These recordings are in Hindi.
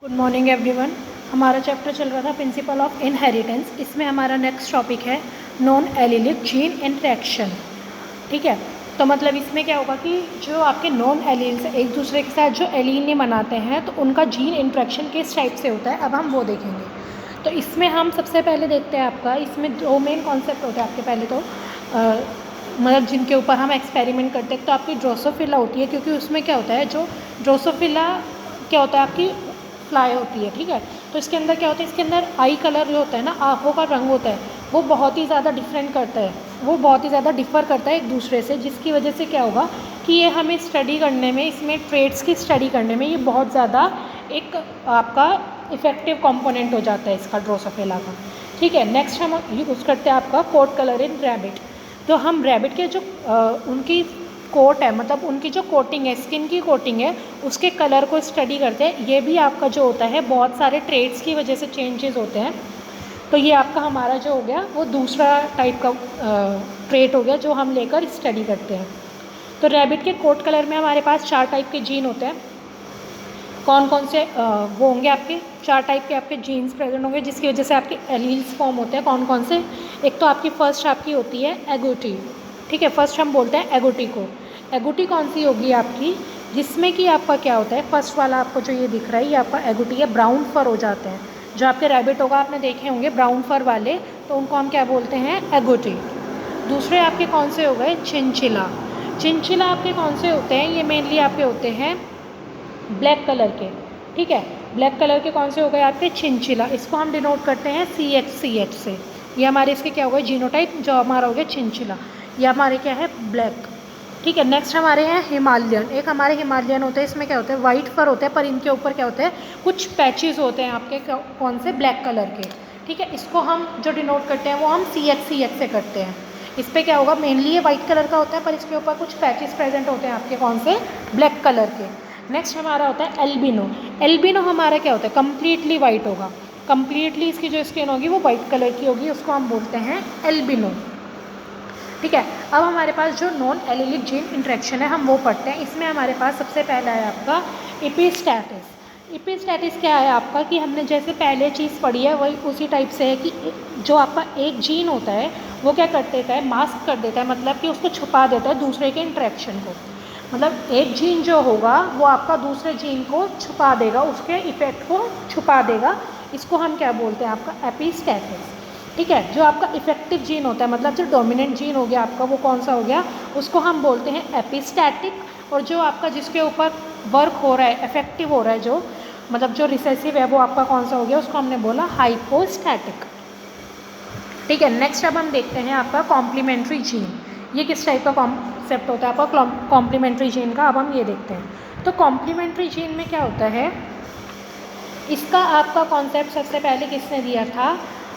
Good morning everyone. हमारा चैप्टर चल रहा था प्रिंसिपल ऑफ इनहेरिटेंस। इसमें हमारा नेक्स्ट टॉपिक है नॉन एलिलिक जीन इंटरेक्शन। ठीक है, तो मतलब इसमें क्या होगा कि जो आपके नॉन एलील्स एक दूसरे के साथ जो एलील नहीं बनाते हैं तो उनका जीन इंटरेक्शन किस टाइप से होता है, अब हम वो देखेंगे। तो इसमें हम सबसे पहले देखते हैं आपका इसमें दो मेन कॉन्सेप्ट होते हैं आपके। पहले तो मतलब जिनके ऊपर हम एक्सपेरिमेंट करते हैं, तो आपकी ड्रोसोफिला होती है, क्योंकि उसमें क्या होता है, जो ड्रोसोफिला क्या होता है आपकी फ्लाई होती है। ठीक है, तो इसके अंदर क्या होता है, इसके अंदर आई कलर जो होता है ना, आँखों का रंग होता है, वो बहुत ही ज़्यादा डिफरेंट करता है, वो बहुत ही ज़्यादा डिफ़र करता है एक दूसरे से, जिसकी वजह से क्या होगा कि ये हमें स्टडी करने में, इसमें ट्रेड्स की स्टडी करने में ये बहुत ज़्यादा एक आपका इफ़ेक्टिव कंपोनेंट हो जाता है इसका, ड्रोसोफिला का। ठीक है, नेक्स्ट हम यूज़ करते हैं आपका कोट कलर इन रैबिट। तो हम रैबिट के जो उनकी कोट है, मतलब उनकी जो कोटिंग है, स्किन की कोटिंग है, उसके कलर को स्टडी करते हैं। ये भी आपका जो होता है बहुत सारे ट्रेड्स की वजह से चेंजेस होते हैं। तो ये आपका हमारा जो हो गया वो दूसरा टाइप का ट्रेट हो गया जो हम लेकर स्टडी करते हैं। तो रैबिट के कोट कलर में हमारे पास 4 टाइप के जीन होते हैं। कौन कौन से वो होंगे आपके 4 टाइप के आपके जीन्स प्रेजेंट होंगे, जिसकी वजह से आपके एलील्स फॉर्म होते हैं। कौन कौन से? एक तो आपकी फर्स्ट आपकी होती है एगोटी। ठीक है, फर्स्ट हम बोलते हैं एगोटी को। एगोटी कौन सी होगी आपकी, जिसमें कि आपका क्या होता है, फर्स्ट वाला आपको जो ये दिख रहा है ये आपका एगोटी है। ब्राउन फर हो जाते हैं जो आपके रैबिट होगा, आपने देखे होंगे ब्राउन फर वाले, तो उनको हम क्या बोलते हैं, एगोटी। दूसरे आपके कौन से हो गए, चिंचिला। चिंचिला आपके कौन से होते हैं, ये मेनली आपके होते हैं ब्लैक कलर के। ठीक है, ब्लैक कलर के कौन से हो गए आपके, चिंचिला। इसको हम डिनोट करते हैं CH से। ये हमारे इसके क्या हो गए, जीनोटाइप जो हमारा हो गया चिंचिला। ये हमारे क्या है, ब्लैक। ठीक है, नेक्स्ट हमारे हैं हिमालयन। एक हमारे हिमालयन होते हैं, इसमें क्या होता है, वाइट फर होते हैं, पर इनके ऊपर क्या होते हैं, कुछ पैचेस होते हैं आपके कौन से, ब्लैक कलर के। ठीक है, इसको हम जो डिनोट करते हैं वो हम CH से करते हैं। इस पर क्या होगा, मेनली ये वाइट कलर का होता है, पर इसके ऊपर कुछ पैचेस प्रेजेंट होते हैं आपके कौन से, ब्लैक कलर के। नेक्स्ट हमारा होता है एल्बिनो। एल्बिनो हमारा क्या होता है, कम्प्लीटली वाइट होगा, कम्प्लीटली इसकी जो स्किन होगी वो वाइट कलर की होगी, उसको हम बोलते हैं एल्बिनो। ठीक है, अब हमारे पास जो नॉन एलिलिक जीन इंटरेक्शन है हम वो पढ़ते हैं। इसमें हमारे पास सबसे पहला है आपका एपिस्टैटिस। एपिस्टैटिस क्या है आपका, कि हमने जैसे पहले चीज़ पढ़ी है वही उसी टाइप से है कि जो आपका एक जीन होता है वो क्या कर देता है, मास्क कर देता है, मतलब कि उसको छुपा देता है दूसरे के इंटरेक्शन को। मतलब एक जीन जो होगा वो आपका दूसरे जीन को छुपा देगा, उसके इफेक्ट को छुपा देगा। इसको हम क्या बोलते हैं, आपका एपिस्टैटिस। ठीक है, जो आपका इफेक्टिव जीन होता है, मतलब जो डोमिनेंट जीन हो गया आपका, वो कौन सा हो गया, उसको हम बोलते हैं एपिस्टैटिक। और जो आपका जिसके ऊपर वर्क हो रहा है, इफेक्टिव हो रहा है, जो मतलब जो रिसेसिव है, वो आपका कौन सा हो गया, उसको हमने बोला हाइपोस्टैटिक। ठीक है, नेक्स्ट अब हम देखते हैं आपका कॉम्प्लीमेंट्री जीन। ये किस टाइप का कॉन्सेप्ट होता है आपका कॉम्प्लीमेंट्री जीन का, अब हम ये देखते हैं। तो कॉम्प्लीमेंट्री जीन में क्या होता है, इसका आपका कॉन्सेप्ट सबसे पहले किसने दिया था,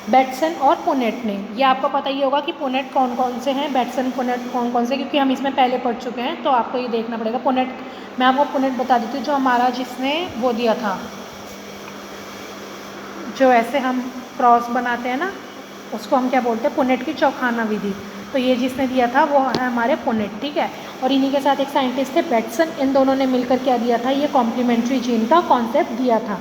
बेटसन और पुनेट ने। ये आपको पता ही होगा कि पुनेट कौन कौन से हैं, बेटसन पुनेट कौन कौन से, क्योंकि हम इसमें पहले पढ़ चुके हैं, तो आपको ये देखना पड़ेगा। पुनेट, मैं आपको पुनेट बता देती हूँ, जो हमारा जिसने वो दिया था, जो ऐसे हम क्रॉस बनाते हैं ना, उसको हम क्या बोलते हैं, पुनेट की चौखाना विधि। तो ये जिसने दिया था वो है हमारे पुनेट। ठीक है, और इन्हीं के साथ एक साइंटिस्ट थे बेटसन, इन दोनों ने मिलकर क्या दिया था, ये कॉम्प्लीमेंट्री जीन का कॉन्सेप्ट दिया था।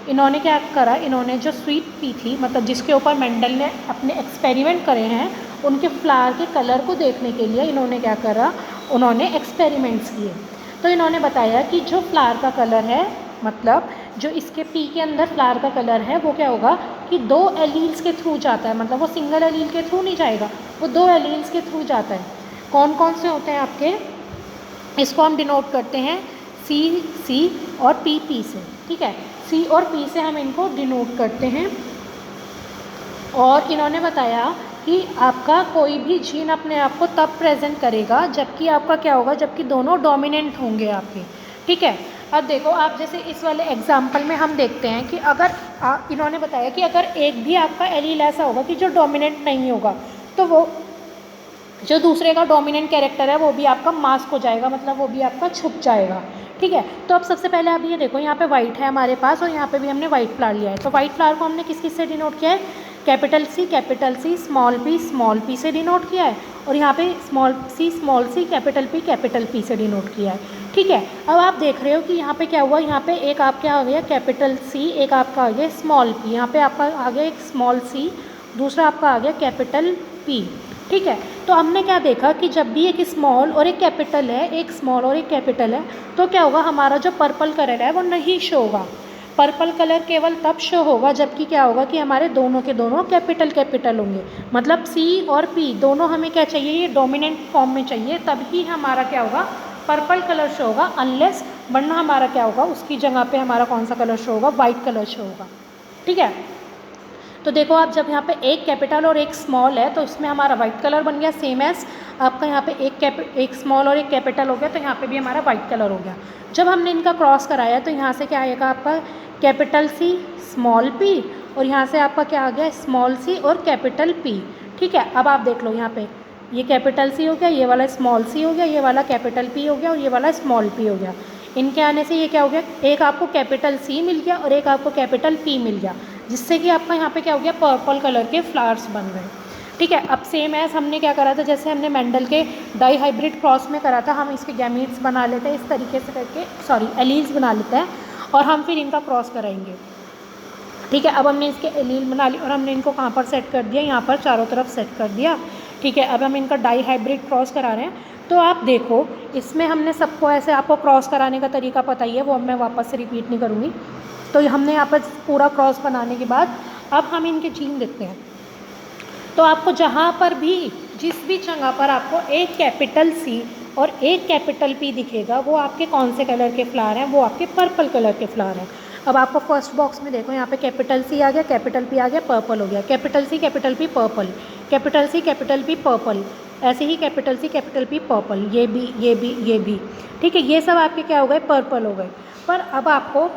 इन्होंने क्या करा, इन्होंने जो स्वीट पी थी, मतलब जिसके ऊपर मेंडल ने अपने एक्सपेरिमेंट करे हैं, उनके फ्लावर के कलर को देखने के लिए इन्होंने क्या करा, उन्होंने एक्सपेरिमेंट्स किए। तो इन्होंने बताया कि जो फ्लावर का कलर है, मतलब जो इसके पी के अंदर फ्लावर का कलर है, वो क्या होगा कि 2 एलील्स के थ्रू जाता है, मतलब वो सिंगल एलील के थ्रू नहीं जाएगा, वो 2 एलील्स के थ्रू जाता है। कौन कौन से होते हैं आपके, इसको हम डिनोट करते हैं C और P से। ठीक है, C और P से हम इनको डिनोट करते हैं। और इन्होंने बताया कि आपका कोई भी जीन अपने आप को तब प्रेजेंट करेगा जबकि आपका क्या होगा, जबकि दोनों डोमिनेंट होंगे आपके। ठीक है, अब देखो आप, जैसे इस वाले एग्जाम्पल में हम देखते हैं कि अगर इन्होंने बताया कि अगर एक भी आपका एलील ऐसा होगा कि जो डोमिनेंट नहीं होगा, तो वो जो दूसरे का डोमिनेंट कैरेक्टर है वो भी आपका मास्क हो जाएगा, मतलब वो भी आपका छुप जाएगा। ठीक है, तो अब सबसे पहले आप ये देखो, यहाँ पे वाइट है हमारे पास और यहाँ पे भी हमने वाइट फ्लावर लिया है। तो वाइट फ्लावर को हमने किस से डिनोट किया है, कैपिटल C स्मॉल p से डिनोट किया है, और यहाँ पे स्मॉल c कैपिटल P से डिनोट किया है। ठीक है। अब आप देख रहे हो कि यहाँ पे क्या हुआ, यहाँ पे एक आपका आ गया कैपिटल सी, एक आपका आ गया स्मॉल पी, यहाँ पे आपका आ गया एक स्मॉल सी, दूसरा आपका आ गया कैपिटल पी। ठीक है, तो हमने क्या देखा कि जब भी एक स्मॉल और एक कैपिटल है, एक स्मॉल और एक कैपिटल है, तो क्या होगा, हमारा जो पर्पल कलर है वो नहीं शो होगा। पर्पल कलर केवल तब शो होगा जबकि क्या होगा कि हमारे दोनों के दोनों कैपिटल होंगे। मतलब सी और पी दोनों हमें क्या चाहिए, ये डोमिनेंट फॉर्म में चाहिए, तभी हमारा क्या होगा, पर्पल कलर शो होगा। अनलेस, वरना हमारा क्या होगा, उसकी जगह पे हमारा कौन सा कलर शो होगा, वाइट कलर शो होगा। ठीक है, तो देखो आप, जब यहाँ पे एक कैपिटल और एक स्मॉल है तो इसमें हमारा वाइट कलर बन गया, सेम एज आपका यहाँ पे एक स्मॉल और एक कैपिटल हो गया, तो यहाँ पे भी हमारा वाइट कलर हो गया। जब हमने इनका क्रॉस कराया तो यहाँ से क्या आएगा आपका कैपिटल सी स्मॉल पी, और यहाँ से आपका क्या आ गया, स्मॉल सी और कैपिटल पी। ठीक है, अब आप देख लो यहाँ पे ये कैपिटल सी हो गया, ये वाला स्मॉल सी हो गया, ये वाला कैपिटल पी हो गया और ये वाला स्मॉल पी हो गया। इनके आने से ये क्या हो गया, एक आपको कैपिटल सी मिल गया और एक आपको कैपिटल पी मिल गया, जिससे कि आपका यहाँ पे क्या हो गया, पर्पल कलर के फ्लावर्स बन गए। ठीक है, अब सेम एज हमने क्या करा था, जैसे हमने मेंडल के डाई हाइब्रिड क्रॉस में करा था, हम इसके गैमीट्स बना लेते हैं इस तरीके से करके, सॉरी एलील्स बना लेते हैं और हम फिर इनका क्रॉस कराएंगे। ठीक है, अब हमने इसके एलील बना ली और हमने इनको कहाँ पर सेट कर दिया, यहाँ पर चारों तरफ सेट कर दिया। ठीक है, अब हम इनका डाई हाइब्रिड क्रॉस करा रहे हैं। तो आप देखो, इसमें हमने सबको ऐसे, आपको क्रॉस कराने का तरीका पता ही है, वो अब मैं वापस से रिपीट नहीं करूँगी। तो हमने यहाँ पर पूरा क्रॉस बनाने के बाद अब हम इनके जीन देखते हैं। तो आपको जहाँ पर भी, जिस भी जगह पर आपको एक कैपिटल सी और एक कैपिटल पी दिखेगा, वो आपके कौन से कलर के फ्लावर हैं, वो आपके पर्पल कलर के फ्लावर हैं। अब आपको फर्स्ट बॉक्स में देखो, यहाँ पे कैपिटल सी आ गया, कैपिटल पी आ गया, पर्पल हो गया, capital C capital P purple, capital C capital P purple, ऐसे ही capital C capital P purple, ये भी ये भी ये भी। ठीक है, ये सब आपके क्या हो गए, पर्पल हो गए। पर अब आपको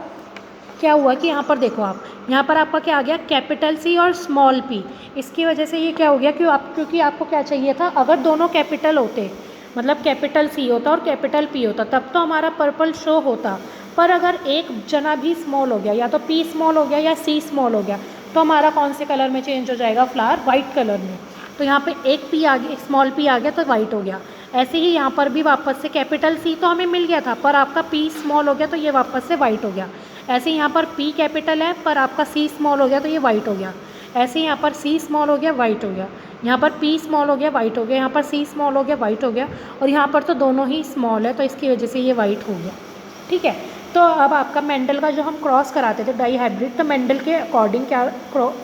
क्या हुआ कि यहाँ पर देखो आप, यहाँ पर आपका क्या आ गया, कैपिटल सी और स्मॉल पी। इसकी वजह से ये क्या हो गया, क्योंकि आपको क्या चाहिए था, अगर दोनों कैपिटल होते, मतलब कैपिटल सी होता और कैपिटल पी होता, तब तो हमारा पर्पल शो होता। पर अगर एक जना भी स्मॉल हो गया, या तो पी स्मॉल हो गया या सी स्मॉल हो गया, तो हमारा कौन से कलर में चेंज हो जाएगा, फ्लावर वाइट कलर में। तो यहाँ पे एक पी आ गया, स्मॉल पी आ गया तो वाइट हो गया। ऐसे ही यहाँ पर भी वापस से कैपिटल सी तो हमें मिल गया था, पर आपका पी स्मॉल हो गया तो ये वापस से वाइट हो गया। ऐसे यहाँ पर पी कैपिटल है पर आपका सी स्मॉल हो गया तो ये वाइट हो गया। ऐसे यहाँ पर सी स्मॉल हो गया, वाइट हो गया। यहाँ पर पी स्मॉल हो गया, वाइट हो गया। यहाँ पर सी स्मॉल हो गया, वाइट हो गया। और यहाँ पर तो दोनों ही स्मॉल है तो इसकी वजह से ये वाइट हो गया। ठीक है, तो अब आपका मेंडल का जो हम क्रॉस कराते थे डाई हाइब्रिड, तो मेंडल के अकॉर्डिंग क्या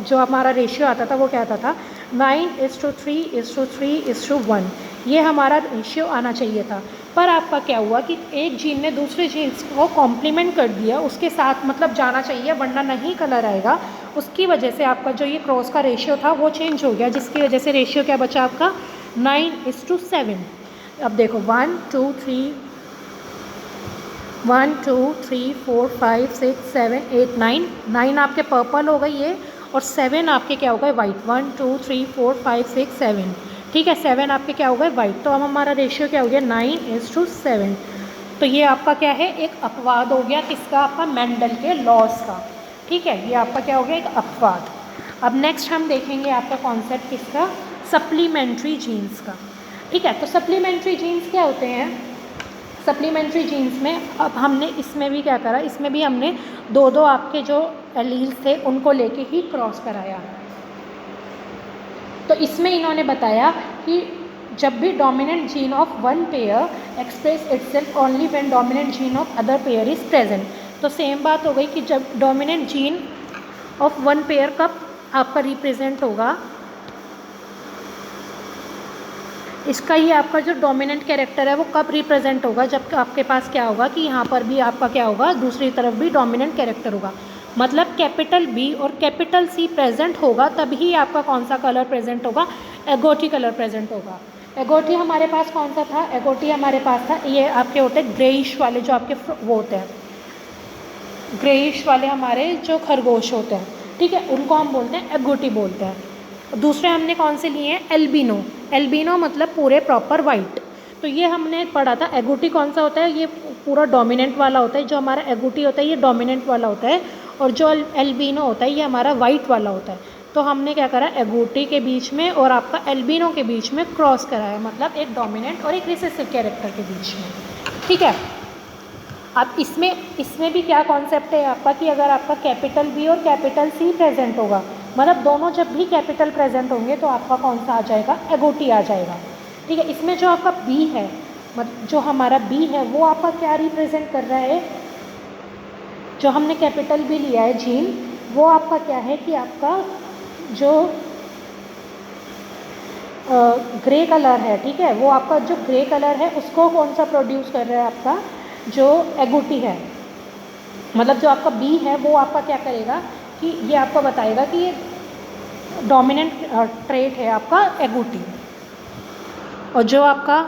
जो हमारा रेशियो आता था वो क्या आता था, 9:3:3:1। ये हमारा रेशियो आना चाहिए था। पर आपका क्या हुआ कि एक जीन ने दूसरे जीन को कॉम्प्लीमेंट कर दिया, उसके साथ मतलब जाना चाहिए वरना नहीं कलर आएगा। उसकी वजह से आपका जो ये क्रॉस का रेशियो था वो चेंज हो गया, जिसकी वजह से रेशियो क्या बचा आपका, 9:7। अब देखो 1 2 3 1 2 3 4 5 6 7 8 9 आपके पर्पल हो गई ये, और 7 आपके क्या हो गए, वाइट। 1 2 3 4 5 6 7। ठीक है, 7 आपके क्या हो गए, वाइट। तो अब हमारा रेशियो क्या हो गया, 9:7। तो ये आपका क्या है, एक अपवाद हो गया किसका, आपका मेंडल के लॉस का। ठीक है, ये आपका क्या हो गया, एक अपवाद। अब नेक्स्ट हम देखेंगे आपका कॉन्सेप्ट किसका, सप्लीमेंट्री जीन्स का। ठीक है, तो सप्लीमेंट्री जीन्स क्या होते हैं, सप्लीमेंट्री जीन्स में अब हमने इसमें भी क्या करा, इसमें भी हमने दो दो आपके जो एलील्स थे उनको लेके ही क्रॉस कराया। तो इसमें इन्होंने बताया कि जब भी dominant gene of one pair express itself only when dominant gene of other pair is present. तो सेम बात हो गई कि जब dominant gene of one pair कब आपका रिप्रेजेंट होगा, इसका ही आपका जो डोमिनेंट कैरेक्टर है वो कब रिप्रेजेंट होगा, जब आपके पास क्या होगा कि यहाँ पर भी आपका क्या होगा, दूसरी तरफ भी डोमिनेंट कैरेक्टर होगा। मतलब कैपिटल बी और कैपिटल सी प्रेजेंट होगा तभी आपका कौन सा कलर प्रेजेंट होगा, एगोटी कलर प्रेजेंट होगा। एगोटी हमारे पास कौन सा था, एगोटी हमारे पास था, ये आपके होते हैं ग्रेइश वाले, जो आपके वो होते हैं ग्रेइश वाले हमारे जो खरगोश होते हैं। ठीक है, उनको हम बोलते हैं एगोटी बोलते हैं। दूसरे हमने कौन से लिए हैं, एल्बिनो। एल्बिनो मतलब पूरे प्रॉपर वाइट। तो ये हमने पढ़ा था। एगोटी कौन सा होता है, ये पूरा डोमिनेंट वाला होता है। जो हमारा एगोटी होता है ये डोमिनेंट वाला होता है, और जो एल्बिनो होता है ये हमारा वाइट वाला होता है। तो हमने क्या करा, एगोटी के बीच में और आपका एल्बिनो के बीच में क्रॉस कराया, मतलब एक डोमिनेंट और एक रिसेसिव कैरेक्टर के बीच में। ठीक है, अब इसमें भी क्या कॉन्सेप्ट है आपका कि अगर आपका कैपिटल बी और कैपिटल सी प्रेजेंट होगा, मतलब दोनों जब भी कैपिटल प्रेजेंट होंगे तो आपका कौन सा आ जाएगा, एगोटी आ जाएगा। ठीक है, इसमें जो आपका बी है, मतलब जो हमारा बी है वो आपका क्या रिप्रेजेंट कर रहा है, जो हमने कैपिटल बी लिया है जीन, वो आपका क्या है कि आपका जो ग्रे कलर है, ठीक है, वो आपका जो ग्रे कलर है उसको कौन सा प्रोड्यूस कर रहा है, आपका जो एगोटी है, मतलब जो आपका बी है वो आपका क्या करेगा कि ये आपको बताएगा कि ये डोमिनेंट ट्रेट है आपका एगोटी। और जो आपका,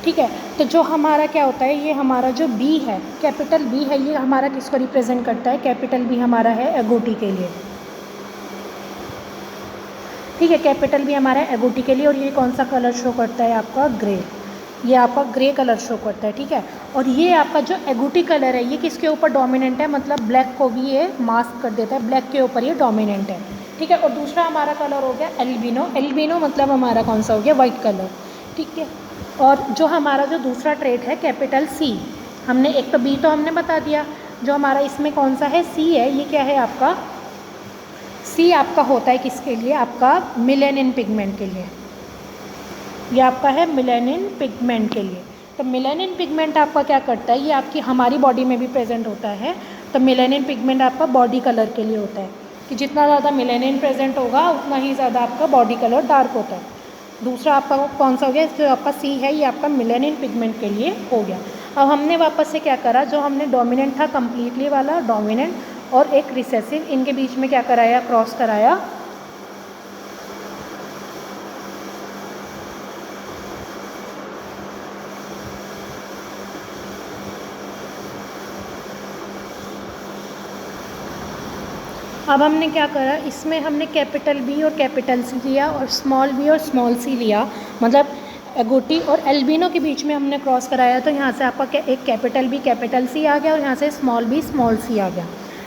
ठीक है, तो जो हमारा क्या होता है, ये हमारा जो बी है, कैपिटल बी है, ये हमारा किसको रिप्रेजेंट करता है, कैपिटल बी हमारा है एगोटी के लिए। ठीक है, कैपिटल बी हमारा एगोटी के लिए, और ये कौन सा कलर शो करता है, आपका ग्रे, ये आपका ग्रे कलर शो करता है। ठीक है, और ये आपका जो एगोटी कलर है ये किसके ऊपर डोमिनेंट है, मतलब ब्लैक को भी ये मास्क कर देता है, ब्लैक के ऊपर ये डोमिनेंट है। ठीक है, और दूसरा हमारा कलर हो गया एल्बिनो, एल्बिनो मतलब हमारा कौन सा हो गया, वाइट कलर। ठीक है, और जो हमारा जो दूसरा ट्रेट है कैपिटल सी, हमने एक तो बी तो हमने बता दिया, जो हमारा इसमें कौन सा है, सी है, ये क्या है आपका, सी आपका होता है किसके लिए, आपका मेलानिन पिगमेंट के लिए, ये आपका है मेलानिन पिगमेंट के लिए। तो मेलानिन पिगमेंट आपका क्या करता है, ये आपकी हमारी बॉडी में भी प्रेजेंट होता है। तो मेलानिन पिगमेंट आपका बॉडी कलर के लिए होता है कि जितना ज़्यादा मेलानिन प्रेजेंट होगा उतना ही ज़्यादा आपका बॉडी कलर डार्क होता है। दूसरा आपका कौन सा हो गया, जो आपका सी है ये आपका मेलानिन पिगमेंट के लिए हो गया। अब हमने वापस से क्या करा, जो हमने डोमिनेंट था कम्प्लीटली वाला डोमिनेंट और एक रिसेसिव, इनके बीच में क्या कराया, क्रॉस कराया। अब हमने क्या करा, इसमें हमने कैपिटल बी और कैपिटल सी लिया और स्मॉल बी और स्मॉल सी लिया, मतलब एगोटी और एल्बिनो के बीच में हमने क्रॉस कराया। तो यहाँ से आपका एक कैपिटल बी कैपिटल सी आ गया और यहाँ से स्मॉल बी स्मॉल सी आ गया।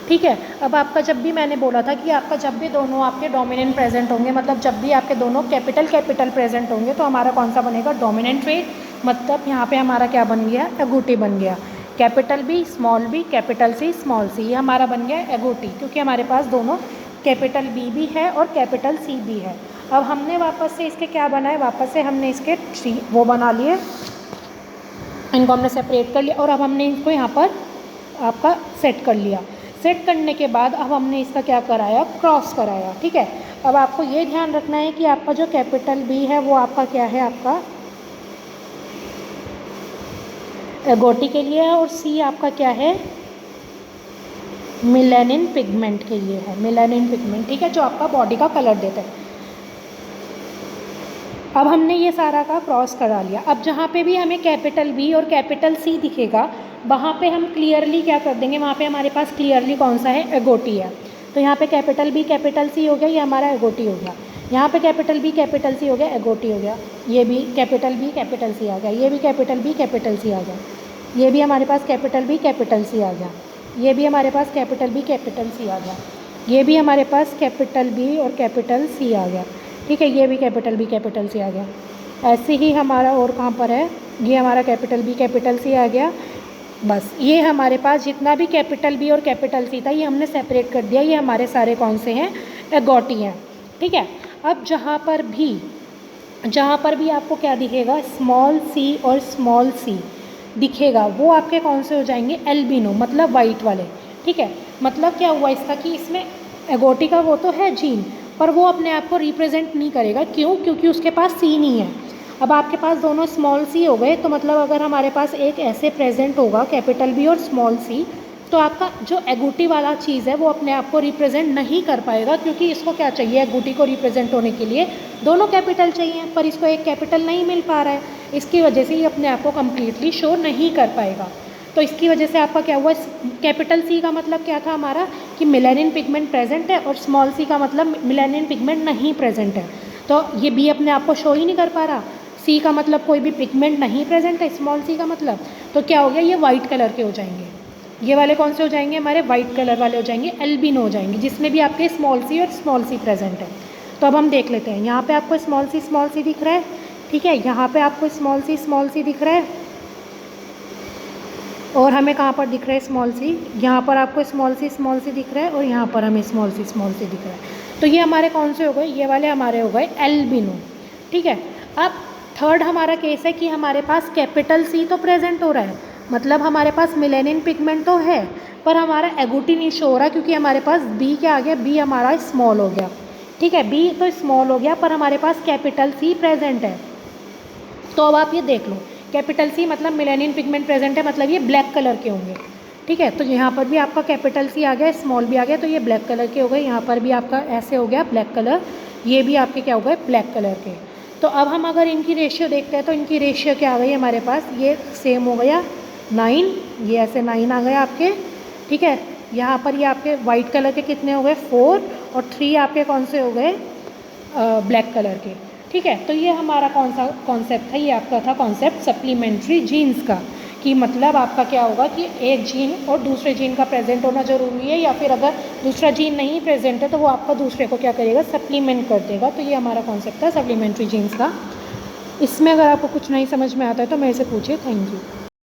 ठीक है, अब आपका जब भी मैंने बोला था कि आपका जब भी दोनों आपके डोमिनेंट प्रेजेंट होंगे, मतलब जब भी आपके दोनों कैपिटल प्रेजेंट होंगे तो हमारा कौन सा बनेगा, डोमिनेंट ट्रेट, मतलब यहाँ पे हमारा क्या बन गया, एगोटी बन गया। Capital B small B capital C small C, ये हमारा बन गया एगोटी, क्योंकि हमारे पास दोनों कैपिटल बी भी है और कैपिटल सी भी है। अब हमने वापस से इसके क्या बनाए, वापस से हमने इसके ट्री वो बना लिए, इनको हमने सेपरेट कर लिया और अब हमने इनको यहाँ पर आपका सेट कर लिया। सेट करने के बाद अब हमने इसका क्या कराया, क्रॉस कराया। ठीक है, अब आपको ये ध्यान रखना है कि आपका जो कैपिटल बी है वो आपका क्या है, आपका एगोटी के लिए है और सी आपका क्या है, मेलानिन पिगमेंट के लिए है, मेलानिन पिगमेंट। ठीक है, जो आपका बॉडी का कलर देता है। अब हमने ये सारा का क्रॉस करा लिया। अब जहाँ पे भी हमें कैपिटल बी और कैपिटल सी दिखेगा वहाँ पे हम क्लियरली क्या कर देंगे, वहाँ पे हमारे पास क्लियरली कौन सा है, एगोटी है। तो यहाँ पे कैपिटल बी कैपिटल सी हो गया, ये हमारा एगोटी हो गया। यहाँ पे कैपिटल बी कैपिटल सी हो गया, एगोटी हो गया। ये भी कैपिटल बी कैपिटल सी आ गया, ये भी कैपिटल बी कैपिटल सी आ गया, ये भी हमारे पास कैपिटल बी कैपिटल सी आ गया, ये भी हमारे पास कैपिटल बी कैपिटल सी आ गया, ये भी हमारे पास कैपिटल बी और कैपिटल सी आ गया। ठीक है, ये भी कैपिटल बी कैपिटल सी आ गया। ऐसे ही हमारा और कहाँ पर है, ये हमारा कैपिटल बी कैपिटल सी आ गया। बस ये हमारे पास जितना भी कैपिटल बी और कैपिटल सी था ये हमने सेपरेट कर दिया, ये हमारे सारे कौन से हैं, एगोटी हैं। ठीक है, अब जहाँ पर भी आपको क्या दिखेगा, स्मॉल सी और स्मॉल सी दिखेगा, वो आपके कौन से हो जाएंगे, एल्बिनो, मतलब वाइट वाले। ठीक है, मतलब क्या हुआ इसका कि इसमें एगोटी का वो तो है जीन, पर वो अपने आप को रिप्रेजेंट नहीं करेगा। क्यों, क्योंकि उसके पास सी नहीं है। अब आपके पास दोनों स्मॉल सी हो गए, तो मतलब अगर हमारे पास एक ऐसे प्रेजेंट होगा कैपिटल बी और स्मॉल सी, तो आपका जो एगोटी वाला चीज़ है वो अपने आप को रिप्रेजेंट नहीं कर पाएगा, क्योंकि इसको क्या चाहिए, एगोटी को रिप्रेजेंट होने के लिए दोनों कैपिटल चाहिए, पर इसको एक कैपिटल नहीं मिल पा रहा है, इसकी वजह से ये अपने आप को कम्प्लीटली शो नहीं कर पाएगा। तो इसकी वजह से आपका क्या हुआ, कैपिटल सी का मतलब क्या था हमारा कि मेलानिन पिगमेंट प्रेजेंट है, और स्मॉल सी का मतलब मेलानिन पिगमेंट नहीं प्रेजेंट है। तो ये बी अपने आप को शो ही नहीं कर पा रहा, सी का मतलब कोई भी पिगमेंट नहीं प्रेजेंट है, स्मॉल सी का मतलब, तो क्या हो गया, ये वाइट कलर के हो जाएंगे। ये वाले कौन से हो जाएंगे, हमारे वाइट कलर वाले हो जाएंगे, एल्बिनो हो जाएंगे, जिसमें भी आपके स्मॉल सी और स्मॉल सी प्रेजेंट है। तो अब हम देख लेते हैं, यहाँ पे आपको स्मॉल सी दिख रहा है, ठीक है, यहाँ पे आपको स्मॉल सी दिख रहा है, और हमें कहाँ पर दिख रहा है स्मॉल सी, यहाँ पर आपको स्मॉल सी दिख रहा है, और यहाँ पर हमें स्मॉल सी दिख रहा है। तो ये हमारे कौन से हो गए, ये वाले हमारे हो गए एल्बिनो। ठीक है, अब थर्ड हमारा केस है कि हमारे पास कैपिटल सी तो प्रेजेंट हो रहा है, मतलब हमारे पास मेलेनिन पिगमेंट तो है, पर हमारा एगुटी नहीं शो हो रहा, क्योंकि हमारे पास बी क्या आ गया, बी हमारा स्मॉल हो गया। ठीक है, बी तो स्मॉल हो गया, पर हमारे पास कैपिटल सी प्रेजेंट है। तो अब आप ये देख लो, कैपिटल सी मतलब मेलेनिन पिगमेंट प्रेजेंट है, मतलब ये ब्लैक कलर के होंगे। ठीक है, तो यहाँ पर भी आपका कैपिटल सी आ गया, स्मॉल भी आ गया, तो ये ब्लैक कलर के हो गए। यहाँ पर भी आपका ऐसे हो गया ब्लैक कलर, ये भी आपके क्या हो गए, ब्लैक कलर के। तो अब हम अगर इनकी रेशियो देखते हैं, तो इनकी रेशियो क्या आ गई हमारे पास, ये सेम हो गया 9, ये ऐसे 9 आ गया आपके। ठीक है, यहाँ पर ये आपके वाइट कलर के कितने हो गए, 4, और 3 आपके कौन से हो गए, ब्लैक कलर के। ठीक है, तो ये हमारा कौन सा कॉन्सेप्ट था, ये आपका था कॉन्सेप्ट सप्लीमेंट्री जीन्स का, कि मतलब आपका क्या होगा कि एक जीन और दूसरे जीन का प्रेजेंट होना ज़रूरी है, या फिर अगर दूसरा जीन नहीं प्रेजेंट है तो वो आपका दूसरे को क्या करेगा, सप्लीमेंट कर देगा। तो ये हमारा कॉन्सेप्ट था सप्लीमेंट्री जीन्स का। इसमें अगर आपको कुछ नहीं समझ में आता है तो मेरे से पूछिए। Thank you.